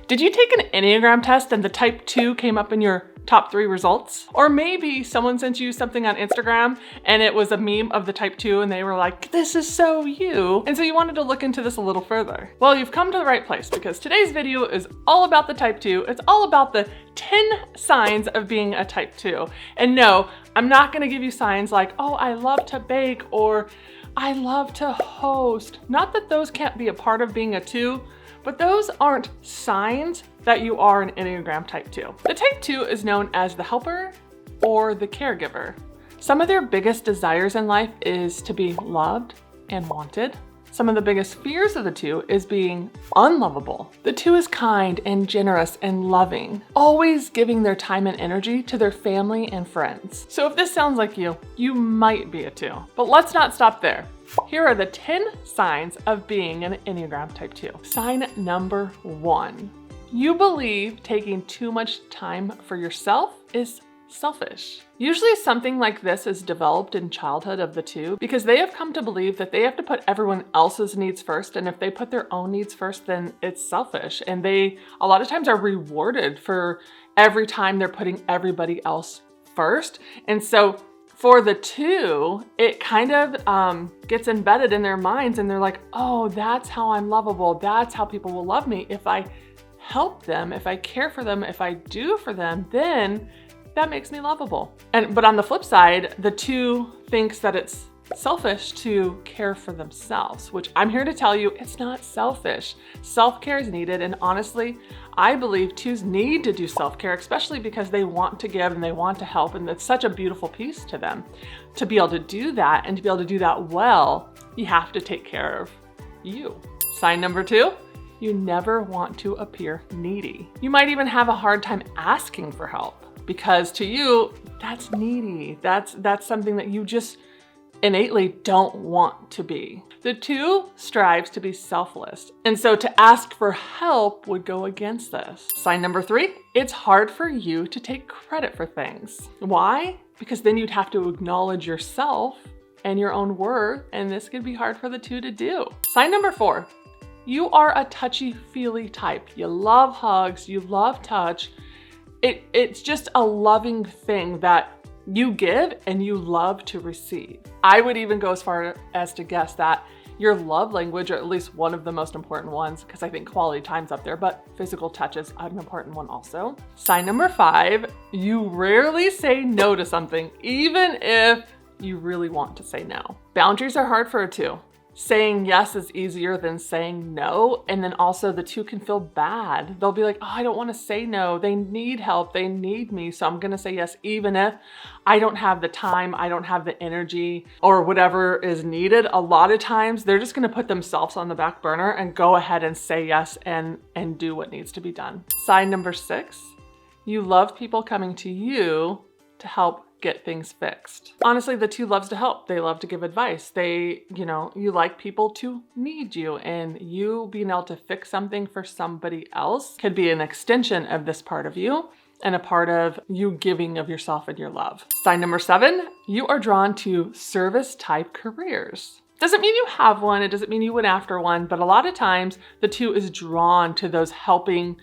Did you take an Enneagram test and the type 2 came up in your top 3 results? Or maybe someone sent you something on Instagram and it was a meme of the type 2 and they were like, this is so you. And so you wanted to look into this a little further. Well, you've come to the right place because today's video is all about the type 2. It's all about the 10 signs of being a type 2. And no, I'm not gonna give you signs like, oh, I love to bake or I love to host. Not that those can't be a part of being a 2, but those aren't signs that you are an Enneagram type 2. The type 2 is known as the helper or the caregiver. Some of their biggest desires in life is to be loved and wanted. Some of the biggest fears of the 2 is being unlovable. The 2 is kind and generous and loving, always giving their time and energy to their family and friends. So if this sounds like you might be a 2. But let's not stop there. Here are the 10 signs of being an Enneagram type 2. Sign number 1. You believe taking too much time for yourself is selfish. Usually something like this is developed in childhood of the 2 because they have come to believe that they have to put everyone else's needs first, and if they put their own needs first, then it's selfish. And they a lot of times are rewarded for every time they're putting everybody else first. And so for the 2, it kind of gets embedded in their minds and they're like, oh, that's how I'm lovable. That's how people will love me. If I help them, if I care for them, if I do for them, then that makes me lovable. But on the flip side, the 2 thinks that it's selfish to care for themselves, which I'm here to tell you, it's not selfish. Self-care is needed. And honestly, I believe 2s need to do self-care, especially because they want to give and they want to help. And it's such a beautiful piece to them. To be able to do that and to be able to do that well, you have to take care of you. Sign number 2, you never want to appear needy. You might even have a hard time asking for help because to you, that's needy. That's something that you just innately don't want to be. The 2 strives to be selfless, and so to ask for help would go against this. Sign number 3, it's hard for you to take credit for things. Why? Because then you'd have to acknowledge yourself and your own worth, and this could be hard for the 2 to do. Sign number 4, you are a touchy-feely type. You love hugs, you love touch. It's just a loving thing that you give and you love to receive. I would even go as far as to guess that your love language, or at least one of the most important ones, because I think quality time's up there, but physical touch is an important one also. Sign number 5, you rarely say no to something, even if you really want to say no. Boundaries are hard for a 2. Saying yes is easier than saying no. And then also the 2 can feel bad. They'll be like, oh, I don't want to say no. They need help. They need me. So I'm going to say yes, even if I don't have the time, I don't have the energy or whatever is needed. A lot of times they're just going to put themselves on the back burner and go ahead and say yes and do what needs to be done. Sign number 6, you love people coming to you to help get things fixed. Honestly, the 2 loves to help. They love to give advice. You like people to need you, and you being able to fix something for somebody else could be an extension of this part of you and a part of you giving of yourself and your love. Sign number 7, you are drawn to service type careers. Doesn't mean you have one. It doesn't mean you went after one, but a lot of times the 2 is drawn to those helping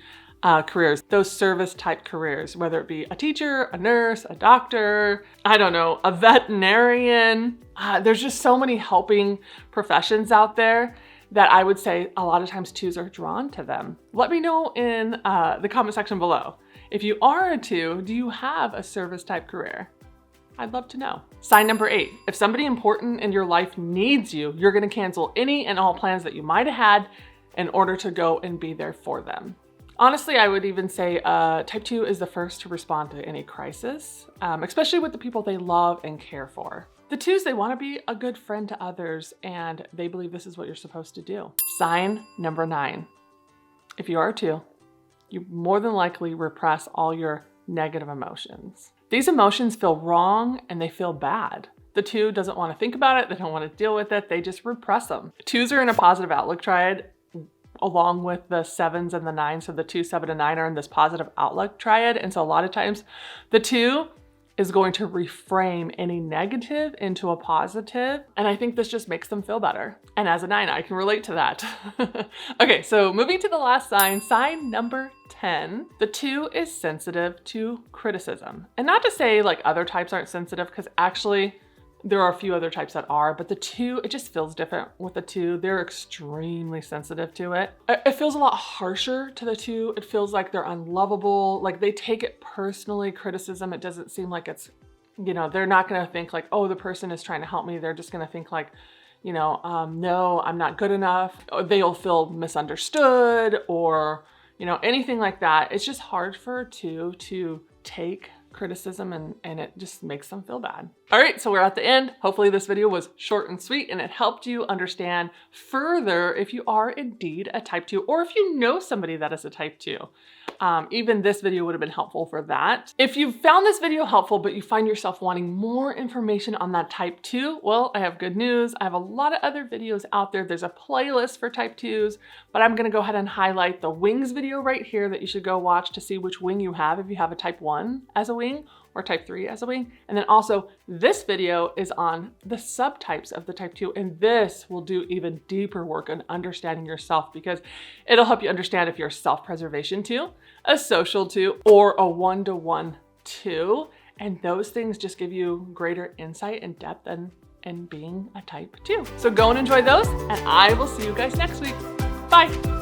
careers, those service type careers, whether it be a teacher, a nurse, a doctor, I don't know, a veterinarian. There's just so many helping professions out there that I would say a lot of times 2s are drawn to them. Let me know in the comment section below. If you are a 2, do you have a service type career? I'd love to know. Sign number 8, if somebody important in your life needs you, you're going to cancel any and all plans that you might have had in order to go and be there for them. Honestly, I would even say type 2 is the first to respond to any crisis, especially with the people they love and care for. The 2s, they want to be a good friend to others, and they believe this is what you're supposed to do. Sign number 9. If you are a 2, you more than likely repress all your negative emotions. These emotions feel wrong and they feel bad. The 2 doesn't want to think about it. They don't want to deal with it. They just repress them. 2s are in a positive outlook triad along with the 7s and the 9s. So the 2, 7, and 9 are in this positive outlook triad. And so a lot of times the 2 is going to reframe any negative into a positive. And I think this just makes them feel better. And as a 9, I can relate to that. Okay, so moving to the last sign, sign number 10. The 2 is sensitive to criticism. And not to say like other types aren't sensitive, because actually there are a few other types that are, but the 2, it just feels different with the 2. They're extremely sensitive to it. It feels a lot harsher to the 2. It feels like they're unlovable. Like they take it personally, criticism. It doesn't seem like it's, they're not going to think like, oh, the person is trying to help me. They're just going to think like, no, I'm not good enough. Or they'll feel misunderstood or, anything like that. It's just hard for a 2 to take criticism and it just makes them feel bad. All right, so we're at the end. Hopefully this video was short and sweet and it helped you understand further if you are indeed a type 2 or if you know somebody that is a type 2. Even this video would have been helpful for that. If you found this video helpful, but you find yourself wanting more information on that type 2, well, I have good news. I have a lot of other videos out there. There's a playlist for type 2s, but I'm gonna go ahead and highlight the wings video right here that you should go watch to see which wing you have, if you have a type 1 as a wing or type 3 as a wing. And then also this video is on the subtypes of the type 2. And this will do even deeper work on understanding yourself, because it'll help you understand if you're a self-preservation 2, a social 2, or a 1-to-1 2. And those things just give you greater insight and depth in being a type 2. So go and enjoy those, and I will see you guys next week. Bye.